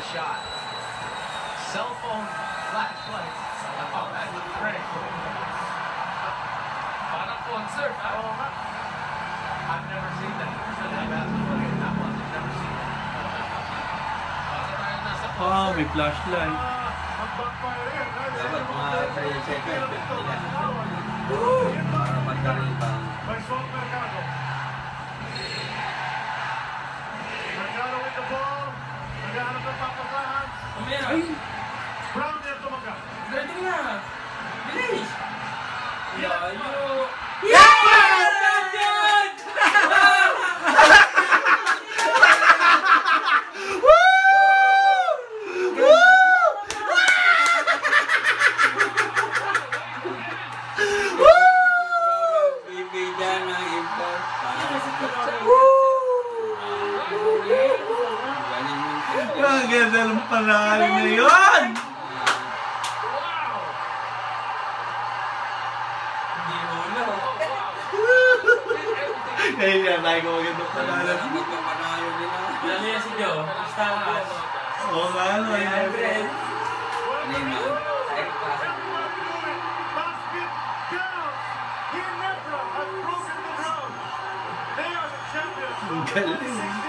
shot. Cell phone flashlight. Oh, that was great. Parang concert, huh? I've never seen that. That one, I've never seen that. Oh, may flashlight. Dapat mga 3 seconds. Para magkaribang. Mercado with the ball. Naghahanap ng papasahan. Ay! Brown niya tumaga. Ganito na. Bilis. Yayo. Bibigyan ng import. Ang ganda ng panalo na yun! Hindi ulo. Kaya nga tayo ko maganda ng panalo. Magpapanalo nila. Lalo yan si Joe. Stars. Oo nga, ano yun. Basket down. Ginebra has broken the ground. They are the champions. Ang galing.